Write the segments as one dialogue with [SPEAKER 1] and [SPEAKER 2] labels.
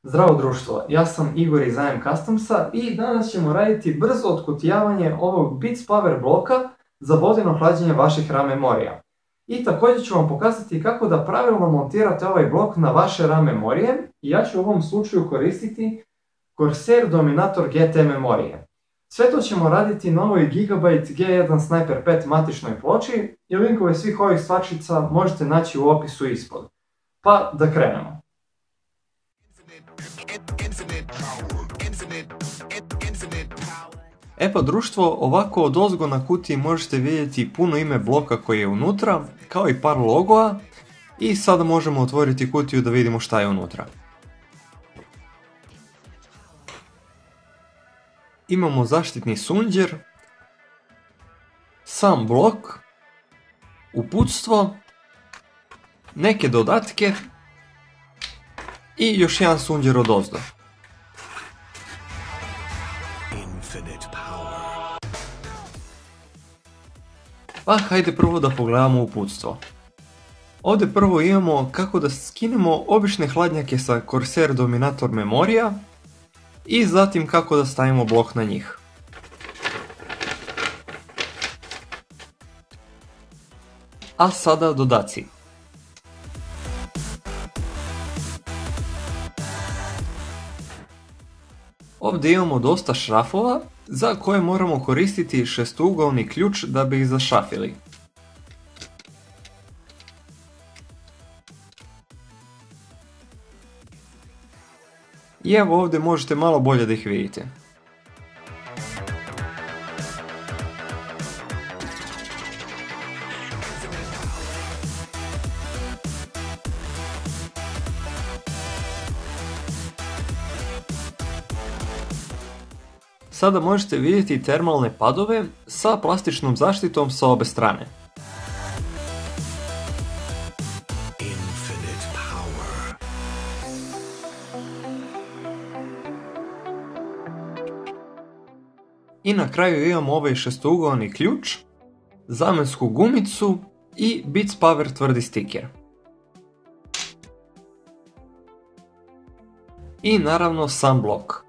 [SPEAKER 1] Zdravo društvo, ja sam Igor iz AM Customsa i danas ćemo raditi brzo otkutijavanje ovog Beats Power bloka za vodeno hlađenje vaših RAM memorija. I također ću vam pokazati kako da pravilno montirate ovaj blok na vaše RAM memorije i ja ću u ovom slučaju koristiti Corsair Dominator GT memorije. Sve to ćemo raditi na ovoj Gigabyte G1 Sniper 5 matičnoj ploči i linkove svih ovih stvarčica možete naći u opisu ispod. Pa da krenemo. E pa društvo, ovako odozgo na kutiji možete vidjeti puno ime bloka koji je unutra, kao i par logoa, i sada možemo otvoriti kutiju da vidimo šta je unutra. Imamo zaštitni sunđer, sam blok, uputstvo, neke dodatke i još jedan sunđer odozdo. Pa hajde prvo da pogledamo uputstvo. Ovdje prvo imamo kako da skinemo obične hladnjake sa Corsair Dominator memorija i zatim kako da stavimo blok na njih. A sada dodaci. Ovdje imamo dosta šrafova za koje moramo koristiti šestougalni ključ da bi ih zašrafili. I evo ovdje možete malo bolje da ih vidite. Sada možete vidjeti termalne padove sa plastičnom zaštitom sa obe strane. I na kraju imamo ovaj šestougalni ključ, zamensku gumicu i Beats Power tvrdi stiker. I naravno sam blok.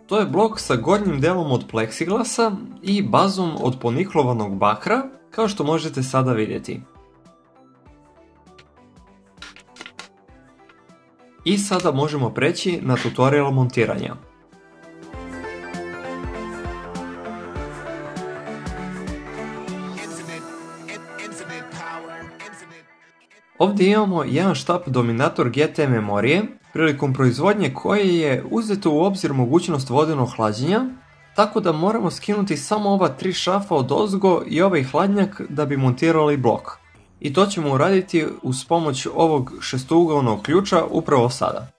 [SPEAKER 1] To je blok sa gornjim delom od pleksiglasa i bazom od poniklovanog bakra, kao što možete sada vidjeti. I sada možemo preći na tutorial montiranja. Ovdje imamo jedan štap Dominator GT memorije, prilikom proizvodnje koje je uzeto u obzir mogućnost vodenog hlađenja, tako da moramo skinuti samo ova tri šrafa odozgo i ovaj hladnjak da bi montirali blok. I to ćemo uraditi uz pomoć ovog šestougalnog ključa upravo sada.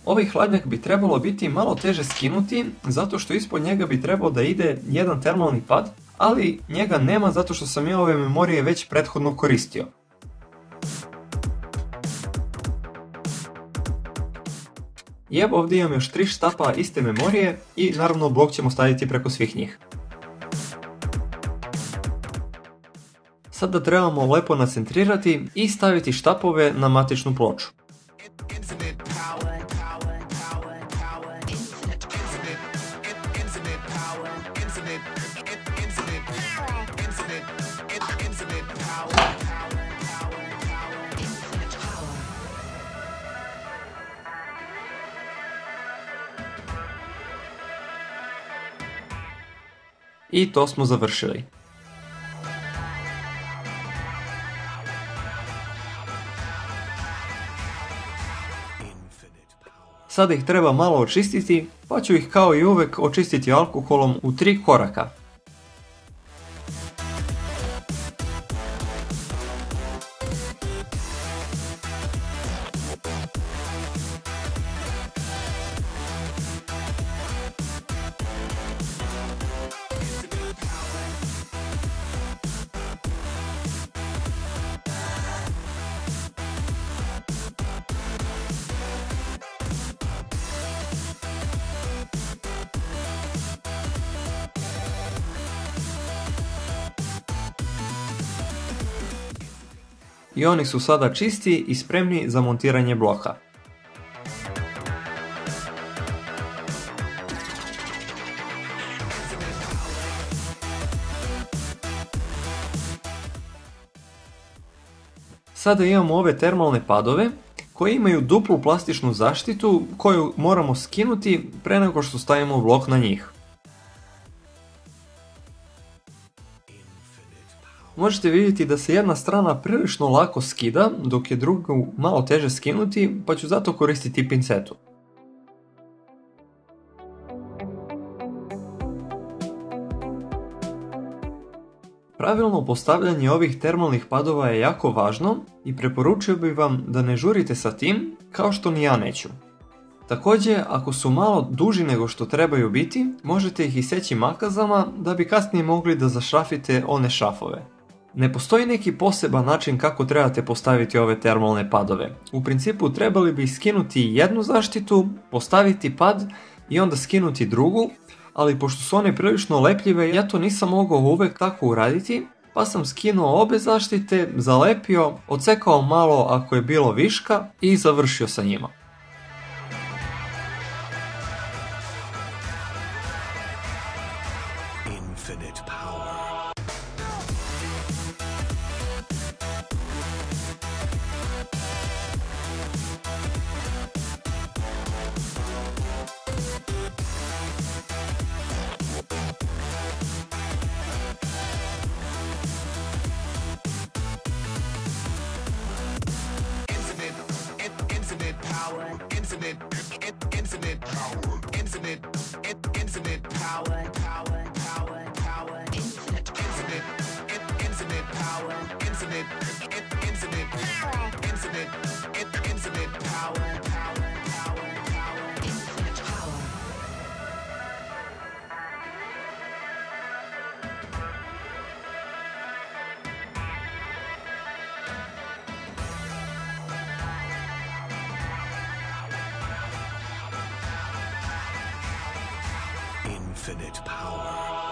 [SPEAKER 1] Ovaj hladnjak bi trebalo biti malo teže skinuti, zato što ispod njega bi trebao da ide jedan termalni pad, ali njega nema zato što sam ja ove memorije već prethodno koristio. I evo ovdje imam još 3 štapa iste memorije i naravno blok ćemo staviti preko svih njih. Sada trebamo lepo nacentrirati i staviti štapove na matičnu ploču. I to smo završili. Sada ih treba malo očistiti, pa ću ih kao i uvek očistiti alkoholom u 3 koraka. i oni su sada čisti i spremni za montiranje bloka. Sada imamo ove termalne padove koji imaju duplu plastičnu zaštitu koju moramo skinuti pre nego što stavimo blok na njih. Možete vidjeti da se jedna strana prilično lako skida, dok je drugu malo teže skinuti, pa ću zato koristiti pincetu. Pravilno postavljanje ovih termalnih padova je jako važno i preporučio bih vam da ne žurite sa tim, kao što ni ja neću. Također, ako su malo duži nego što trebaju biti, možete ih iseći makazama da bi kasnije mogli da zašrafite one šrafove. Ne postoji neki poseban način kako trebate postaviti ove termalne padove. U principu trebali bi skinuti jednu zaštitu, postaviti pad i onda skinuti drugu, ali pošto su one prilično lepljive, ja to nisam mogao uvek tako uraditi, pa sam skinuo obe zaštite, zalepio, odsekao malo ako je bilo viška i završio sa njima.
[SPEAKER 2] Infinite power. Infinite power. Infinite power. Infinite power. Power. Infinite power. Infinite power. Infinite power. Infinite power.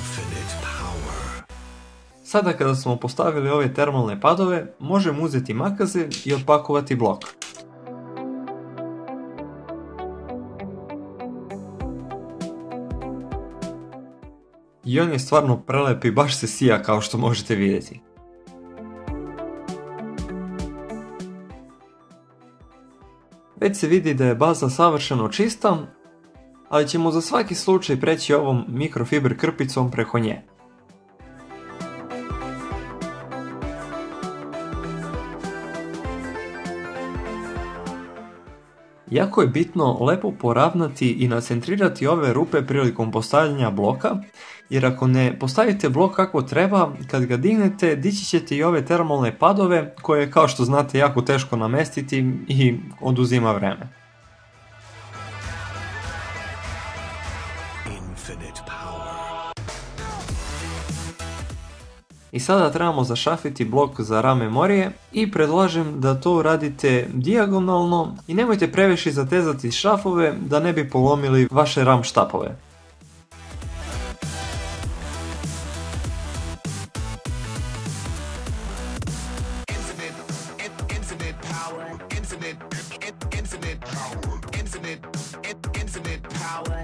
[SPEAKER 2] Infinite power. Infinite power.
[SPEAKER 1] Sada kada smo postavili ove termalne padove, možemo uzeti makaze i otpakovati blok. I on je stvarno prelep i baš se sija kao što možete vidjeti. Već se vidi da je baza savršeno čista, ali ćemo za svaki slučaj preći ovom mikrofiber krpicom preko nje. Jako je bitno lepo poravnati i nacentrirati ove rupe prilikom postavljanja bloka, jer ako ne postavite blok kako treba, kad ga dignete, dići ćete i ove termalne padove koje, kao što znate, jako teško namestiti i oduzima vreme.
[SPEAKER 2] Infinite power.
[SPEAKER 1] I sada trebamo zašrafiti blok za RAM memorije i predlažem da to radite dijagonalno i nemojte previše zatezati šrafove da ne bi polomili vaše RAM štapove.
[SPEAKER 2] Infinite power.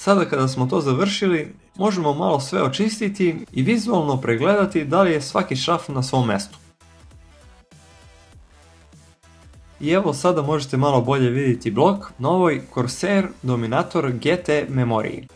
[SPEAKER 1] Sada kada smo to završili, možemo malo sve očistiti i vizualno pregledati da li je svaki šraf na svom mjestu. I evo sada možete malo bolje vidjeti blok na ovoj Corsair Dominator GT memoriji.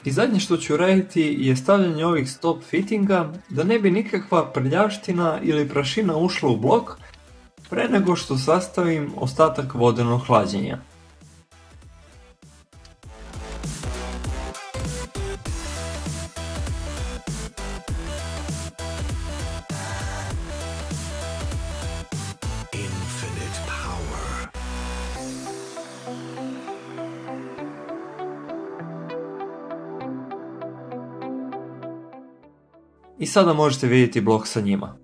[SPEAKER 1] I zadnje što ću raditi je stavljanje ovih stop fittinga da ne bi nikakva prljavština ili prašina ušla u blok pre nego što sastavim ostatak vodenog hlađenja.
[SPEAKER 2] Infinite power.
[SPEAKER 1] I sada možete vidjeti blok sa njima.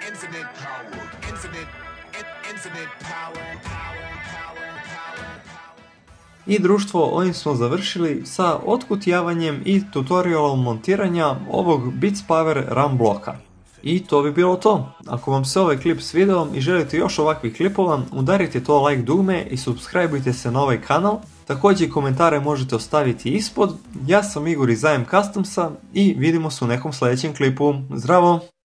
[SPEAKER 2] Infinite power. Infinite power.
[SPEAKER 1] I društvo, ovim smo završili sa otkutijavanjem i tutorialom montiranja ovog Beats Power RAM bloka. I to bi bilo to. Ako vam se ovaj klip svidao i želite još ovakvih klipova, udarite to like dugme i subscribeujte se na ovaj kanal. Također komentare možete ostaviti ispod. Ja sam Igor iz AM Customsa i vidimo se u nekom sljedećem klipu. Zdravo!